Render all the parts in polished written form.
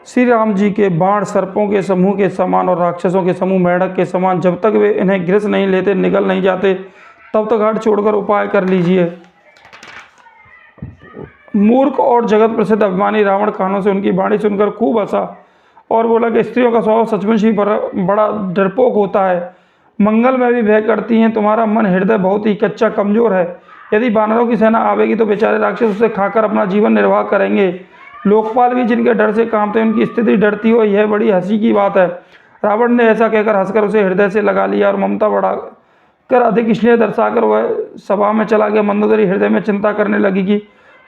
श्री राम जी के बाण सर्पों के समूह के समान और राक्षसों के समूह मेंढक के समान, जब तक वे इन्हें ग्रस नहीं लेते, निगल नहीं जाते, तब तक हट छोड़कर उपाय कर लीजिए। मूर्ख और जगत प्रसिद्ध अभिमानी रावण कानों से उनकी वाणी सुनकर खूब हंसा और बोला कि स्त्रियों का स्वभाव सचमुच ही बड़ा डरपोक होता है, मंगल में भी भय करती हैं। तुम्हारा मन हृदय बहुत ही कच्चा कमजोर है। यदि वानरों की सेना आवेगी तो बेचारे राक्षस उसे खाकर अपना जीवन निर्वाह करेंगे। लोकपाल भी जिनके डर से कांपते हैं, उनकी स्थिति डरती हो, यह बड़ी हंसी की बात है। रावण ने ऐसा कहकर हंसकर उसे हृदय से लगा लिया और ममता बढ़ाकर अधिक स्नेह दर्शाकर वह सभा में चला गया। मंदोदरी हृदय में चिंता करने लगी कि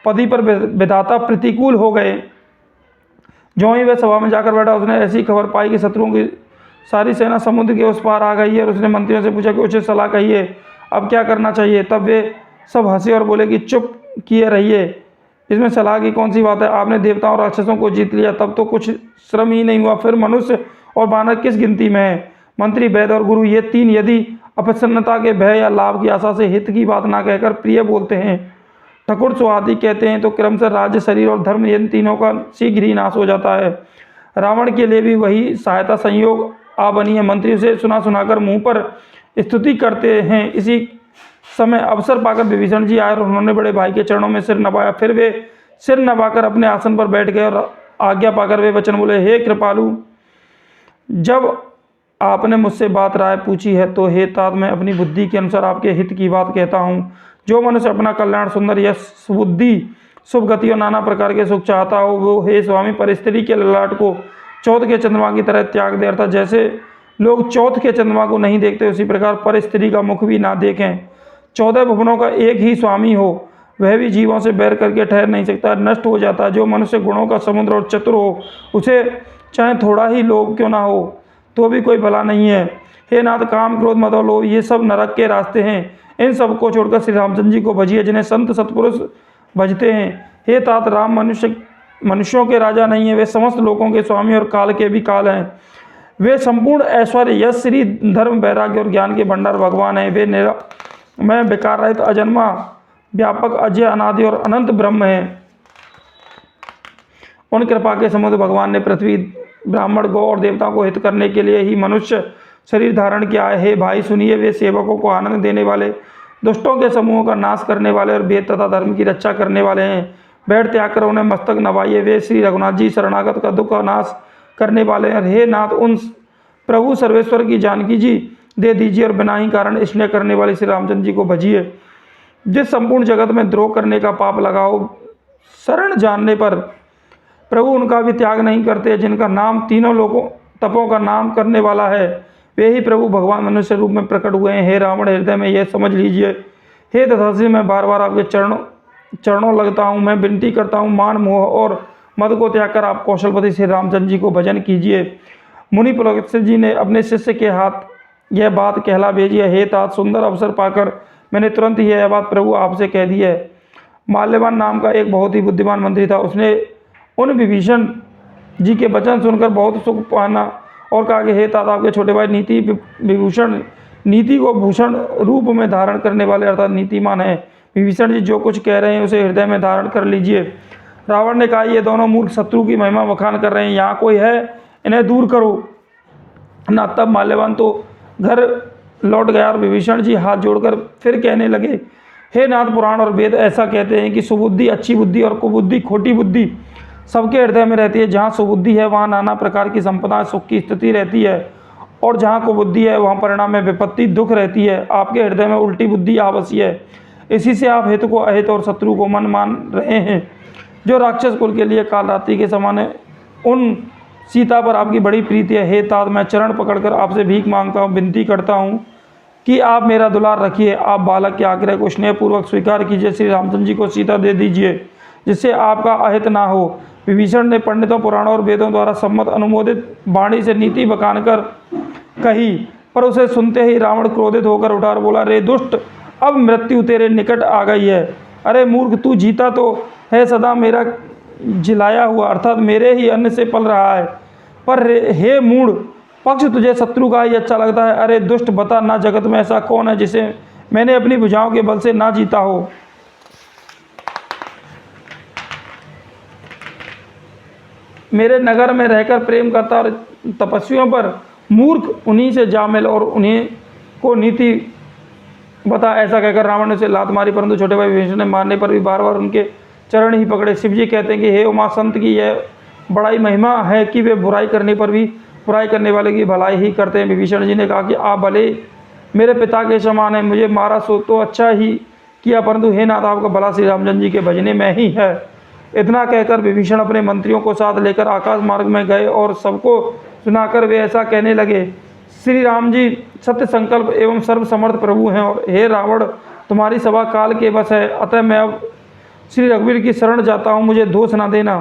पति पर विधाता प्रतिकूल हो गए। जो ही वह सभा में जाकर बैठा, उसने ऐसी खबर पाई कि शत्रुओं की सारी सेना समुद्र के उस पार आ गई है और उसने मंत्रियों से पूछा कि उचित सलाह कहिए, अब क्या करना चाहिए। तब वे सब हंसे और बोले कि चुप किए रहिए, इसमें सलाह की कौन सी बात है। आपने देवताओं और राक्षसों को जीत लिया, तब तो कुछ श्रम ही नहीं हुआ, फिर मनुष्य और वानर किस गिनती में है। मंत्री, वैद्य और गुरु, ये तीन यदि अप्रसन्नता के भय या लाभ की आशा से हित की बात ना कहकर प्रिय बोलते हैं, ठकुर सुहादी कहते हैं, तो क्रमशः राज्य, शरीर और धर्म, इन तीनों का शीघ्र ही नाश हो जाता है। रावण के लिए भी वही सहायता संयोग आ बनी है। मंत्री उसे सुना सुनाकर मुंह पर स्तुति करते हैं। इसी समय अवसर पाकर विभीषण जी आए और उन्होंने बड़े भाई के चरणों में सिर नवाया। फिर वे सिर नवाकर अपने आसन पर बैठ गए और आज्ञा पाकर वे वचन बोले, हे कृपालु, जब आपने मुझसे बात राय पूछी है तो हे तात, मैं अपनी बुद्धि के अनुसार आपके हित की बात कहता हूँ। जो मनुष्य अपना कल्याण, सुंदर यश, सुबुद्धि, शुभ गति और नाना प्रकार के सुख चाहता हो, वो हे स्वामी पर स्त्री के ललाट को चौथ के चंद्रमा की तरह त्याग दे। अर्थात जैसे लोग चौथ के चंद्रमा को नहीं देखते, उसी प्रकार पर स्त्री का मुख भी ना देखें। 14 भुवनों का एक ही स्वामी हो, वह भी जीवों से बैर करके ठहर नहीं सकता, नष्ट हो जाता है। जो मनुष्य गुणों का समुद्र और चतुर हो, उसे चाहे थोड़ा ही लोभ क्यों ना हो तो भी कोई भला नहीं है। हे नाथ, काम, क्रोध, मद और लोभ, ये सब नरक के रास्ते हैं। इन सब को छोड़कर श्री रामचंद्र जी को भजिए, जिन्हें संत सत्पुरुष भजते हैं। हे तात, राम मनुष्यों के राजा नहीं है, वे समस्त लोगों के स्वामी और काल के भी काल हैं। वे संपूर्ण ऐश्वर्य, यश, श्री, धर्म, वैराग्य और ज्ञान के भंडार भगवान हैं। वे मैं विकार रहित, अजन्मा, व्यापक, अजय, अनादि और अनंत ब्रह्म है। उन कृपा के समुद्र भगवान ने पृथ्वी, ब्राह्मण, गौ और देवताओं को हित करने के लिए ही मनुष्य शरीर धारण किया है। हे भाई सुनिए, वे सेवकों को आनंद देने वाले, दुष्टों के समूहों का नाश करने वाले और वेद तथा धर्म की रक्षा करने वाले हैं। बैठ त्याग कर उन्हें मस्तक नवाइए, वे श्री रघुनाथ जी शरणागत का दुख का नाश करने वाले हैं। हे नाथ, उन प्रभु सर्वेश्वर की जानकी जी दे दीजिए और बिना ही कारण स्नेह करने वाले श्री रामचंद्र जी को भजिए। जिस संपूर्ण जगत में द्रोह करने का पाप लगाओ, शरण जानने पर प्रभु उनका भी त्याग नहीं करते। जिनका नाम तीनों लोगों तपों का नाम करने वाला है, वे ही प्रभु भगवान मनुष्य रूप में प्रकट हुए हैं। हे रावण, हृदय में यह समझ लीजिए, हे दशासी, मैं बार बार आपके चरणों लगता हूँ। मैं विनती करता हूँ, मान, मोह और मद को त्याग कर आप कौशलपति श्री रामचंद्र जी को भजन कीजिए। मुनि पुलस्त्य जी ने अपने शिष्य के हाथ यह बात कहला भेजी है। हे तात, सुंदर अवसर पाकर मैंने तुरंत ही यह बात प्रभु आपसे कह दी है। माल्यवान नाम का एक बहुत ही बुद्धिमान मंत्री था। उसने उन विभीषण जी के वचन सुनकर बहुत सुख पाना और कहा कि हे तात, आपके छोटे भाई नीति विभूषण, नीति को भूषण रूप में धारण करने वाले अर्थात नीतिमान है। विभीषण जी जो कुछ कह रहे हैं उसे हृदय में धारण कर लीजिए। रावण ने कहा, ये दोनों मूर्ख शत्रु की महिमा बखान कर रहे हैं, यहाँ कोई है, इन्हें दूर करो ना। तब माल्यवान तो घर लौट गया और विभीषण जी हाथ जोड़कर फिर कहने लगे, हे नाथ, पुराण और वेद ऐसा कहते हैं कि सुबुद्धि अच्छी बुद्धि और कुबुद्धि खोटी बुद्धि सबके हृदय में रहती है। जहाँ सुबुद्धि है वहाँ नाना प्रकार की संपदा, सुख की स्थिति रहती है, और जहाँ कुबुद्धि है वहाँ परिणाम में विपत्ति, दुख रहती है। आपके हृदय में उल्टी बुद्धि आवश्यक है, इसी से आप हित को अहित और शत्रु को मन मान रहे हैं। जो राक्षस कुल के लिए काल रात्रि के समान है, उन सीता पर आपकी बड़ी प्रीति है। हे तात, मैं चरण पकड़कर आपसे भीख मांगता हूँ, विनती करता हूँ कि आप मेरा दुलार रखिए। आप बालक के आग्रह को स्नेहपूर्वक स्वीकार कीजिए, श्री रामचंद्र जी को सीता दे दीजिए, जिससे आपका अहित ना हो। विभीषण ने पंडितों, पुराणों और वेदों द्वारा सम्मत अनुमोदित वाणी से नीति बखान कर कही, पर उसे सुनते ही रावण क्रोधित होकर उठा और बोला, रे दुष्ट, अब मृत्यु तेरे निकट आ गई है। अरे मूर्ख, तू जीता तो है सदा मेरा जिलाया हुआ, अर्थात मेरे ही अन्न से पल रहा है, पर हे मूढ़, पक्ष तुझे शत्रु का ही अच्छा लगता है। अरे दुष्ट, बता ना, जगत में ऐसा कौन है जिसे मैंने अपनी भुजाओं के बल से ना जीता हो। मेरे नगर में रहकर प्रेम करता और तपस्वियों पर मूर्ख उन्हीं से जा मिल और उन्हीं को नीति बता। ऐसा कहकर रावण ने उसे लात मारी, परंतु छोटे भाई विभीषण ने मारने पर भी बार बार उनके चरण ही पकड़े। शिव जी कहते हैं कि हे उमा संत की यह बड़ाई महिमा है कि वे बुराई करने पर भी बुराई करने वाले की भलाई ही करते हैं। विभीषण जी ने कहा कि आप भले मेरे पिता के समान हैं, मुझे मारा सो तो अच्छा ही किया, परंतु हे नाथ आपका भला श्री रामचंद्र जी के भजने में ही है। इतना कहकर विभीषण अपने मंत्रियों को साथ लेकर आकाश मार्ग में गए और सबको सुनाकर वे ऐसा कहने लगे, श्री राम जी सत्य संकल्प एवं सर्वसमर्थ प्रभु हैं और हे रावण तुम्हारी सभा काल के बस है, अतः मैं अब श्री रघुवीर की शरण जाता हूँ, मुझे दोष न देना।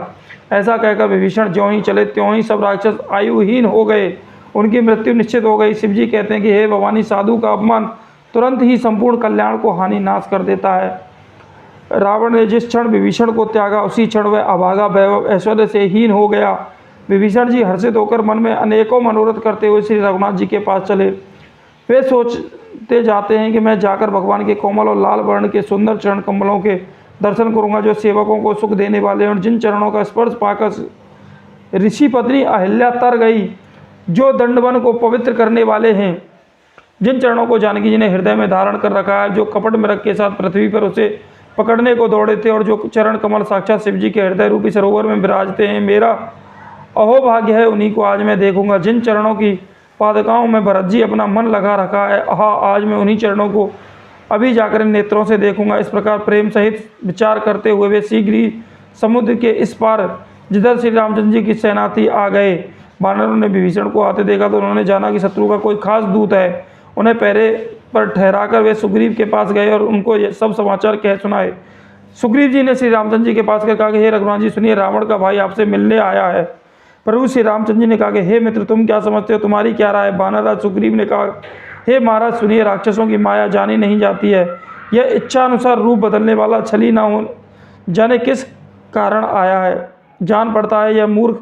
ऐसा कहकर विभीषण ज्यों ही चले त्यों ही सब राक्षस आयुहीन हो गए, उनकी मृत्यु निश्चित हो गई। शिव जी कहते हैं कि हे भवानी साधु का अपमान तुरंत ही संपूर्ण कल्याण को हानि नाश कर देता है। रावण ने जिस क्षण विभीषण को त्यागा उसी क्षण वह अभागा वैभव ऐश्वर्य से हीन हो गया। विभीषण जी हर्षित होकर मन में अनेकों मनोरथ करते हुए श्री रघुनाथ जी के पास चले। वे सोचते जाते हैं कि मैं जाकर भगवान के कोमल और लाल वर्ण के सुंदर चरण कमलों के दर्शन करूंगा जो सेवकों को सुख देने वाले हैं, और जिन चरणों का स्पर्श पाकर ऋषि पत्नी अहिल्या तर गई, जो दंडवन को पवित्र करने वाले हैं, जिन चरणों को जानकी जी ने हृदय में धारण कर रखा है, जो कपट मृग के साथ पृथ्वी पर उसे पकड़ने को दौड़े थे, और जो चरण कमल साक्षात शिव जी के हृदय रूपी सरोवर में विराजते हैं, मेरा अहोभाग्य है उन्हीं को आज मैं देखूंगा। जिन चरणों की पादुकाओं में भरत जी अपना मन लगा रखा है, आज मैं उन्हीं चरणों को अभी जाकर इन नेत्रों से देखूंगा। इस प्रकार प्रेम सहित विचार करते हुए वे शीघ्र ही समुद्र के इस पार जिधर श्री रामचंद्र जी की सेना थी आ गए। वानरों ने विभीषण को आते देखा तो उन्होंने जाना कि शत्रु का कोई खास दूत है। उन्हें पहरे पर ठहराकर वे सुग्रीव के पास गए और उनको ये सब समाचार कह सुनाए। सुग्रीव जी ने श्री रामचंद्र जी के पास कहा कि हे रघुनाथ जी सुनिए, रावण का भाई आपसे मिलने आया है। प्रभु श्री रामचंद्र जी ने कहा कि हे मित्र तुम क्या समझते हो, तुम्हारी क्या राय। वानरराज सुग्रीव ने कहा, हे महाराज सुनिए, राक्षसों की माया जानी नहीं जाती है। यह इच्छानुसार रूप बदलने वाला छली ना हो जाने किस कारण आया है। जान पड़ता है यह मूर्ख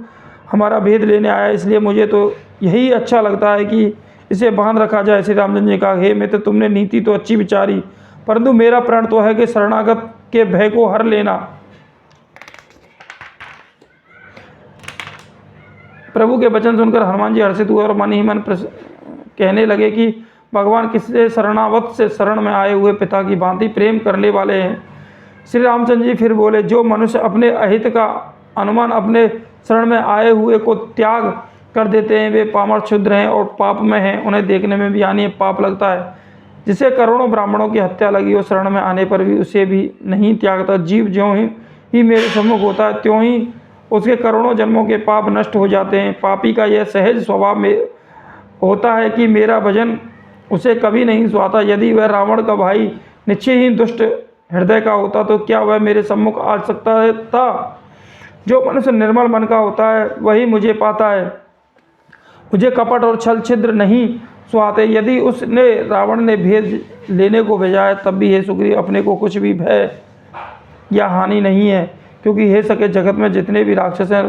हमारा भेद लेने आया है, इसलिए मुझे तो यही अच्छा लगता है कि इसे बांध रखा जाए। श्री रामचंद्र जी ने कहा, हे मित्र तुमने नीति तो अच्छी विचारी, परंतु मेरा प्रण तो है कि शरणागत के भय को हर लेना। प्रभु के वचन सुनकर हनुमान जी हर्षित हुए और मन ही मन कहने लगे कि भगवान किससे शरणावत से शरण में आए हुए पिता की भांति प्रेम करने वाले हैं। श्री रामचंद्र जी फिर बोले, जो मनुष्य अपने अहित का अनुमान अपने शरण में आए हुए को त्याग कर देते हैं वे पामर क्षुद्र हैं और पाप में हैं, उन्हें देखने में भी यानी पाप लगता है। जिसे करोड़ों ब्राह्मणों की हत्या लगी हो शरण में आने पर भी उसे भी नहीं त्यागता। जीव ज्यों ही मेरे सम्मुख होता है त्यों ही उसके करोड़ों जन्मों के पाप नष्ट हो जाते हैं। पापी का यह सहज स्वभाव में होता है कि मेरा भजन उसे कभी नहीं सुहाता। यदि वह रावण का भाई निश्चय ही दुष्ट हृदय का होता तो क्या वह मेरे सम्मुख आ सकता था। जो मनुष्य निर्मल मन का होता है वही मुझे पाता है। मुझे कपट और छल छिद्र नहीं सुहाते। यदि उसने रावण ने भेद लेने को भेजा है तब भी हे सुग्रीव अपने को कुछ भी भय या हानि नहीं है, क्योंकि हे सके जगत में जितने भी राक्षस हैं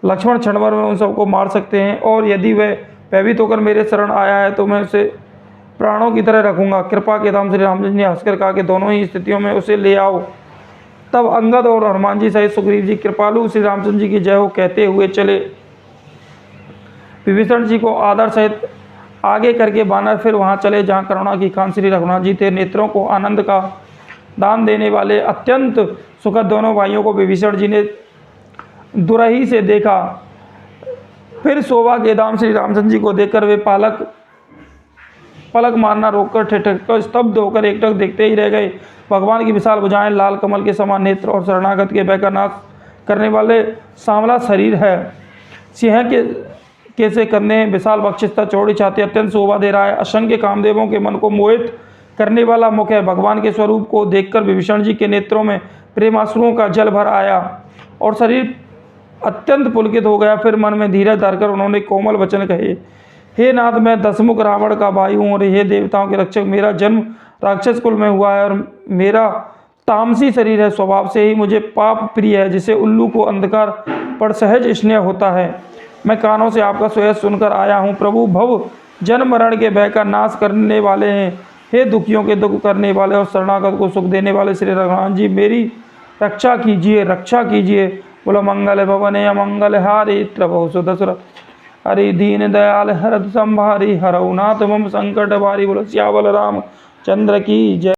लक्ष्मण क्षणभर में उन सबको मार सकते हैं, और यदि वह भयभीत होकर मेरे शरण आया है तो मैं उसे प्राणों की तरह रखूंगा। कृपा के धाम श्री रामचंद्र जी ने हंसकर कहा कि दोनों ही स्थितियों में उसे ले आओ। तब अंगद और हनुमान जी सहित सुग्रीव जी कृपालु श्री रामचंद्र जी की जय हो कहते हुए चले। विभीषण जी को आदर सहित आगे करके वानर फिर वहां चले जहां करुणा की खान श्री रघुनाथ जी थे। नेत्रों को आनंद का दान देने वाले अत्यंत सुखद दोनों भाइयों को विभीषण जी ने दुरही से देखा। फिर शोभा के धाम श्री रामचंद्र जी को देखकर वे पलक मारना रोककर ठिठक स्तब्ध होकर एकटक देखते ही रह गए। भगवान की विशाल भुजाएं, लाल कमल के समान नेत्र और शरणागत के भय का नाश करने वाले सांवला शरीर है। सिंह के से कंधे, विशाल वक्षस्थल, चौड़ी छाती अत्यंत शोभा दे रहा है। असंख्य कामदेवों के मन को मोहित करने वाला मुख है। भगवान के स्वरूप को देखकर विभीषण जी के नेत्रों में प्रेमाश्रुओं का जल भर आया और शरीर अत्यंत पुलकित हो गया। फिर मन में धीरज धरकर उन्होंने कोमल वचन कहे, हे नाथ मैं दशमुख रावण का भाई हूँ और हे देवताओं के रक्षक, मेरा जन्म राक्षस कुल में हुआ है और मेरा तामसी शरीर है। स्वभाव से ही मुझे पाप प्रिय है, जिसे उल्लू को अंधकार पर सहज स्नेह होता है। मैं कानों से आपका सुयश सुनकर आया हूँ। प्रभु भव जन्म मरण के भय का नाश करने वाले हैं। हे दुखियों के दुख करने वाले और शरणागत को सुख देने वाले श्री रघुनाथ जी मेरी रक्षा कीजिए, रक्षा कीजिए। बोलो मंगल भवने अमंगल हारी प्रभु सुदशरथ हरि दीन दयाल हरद संभारी हरऊ नाथ मम संकट भारी। बोलो सियावल राम चंद्र की जय।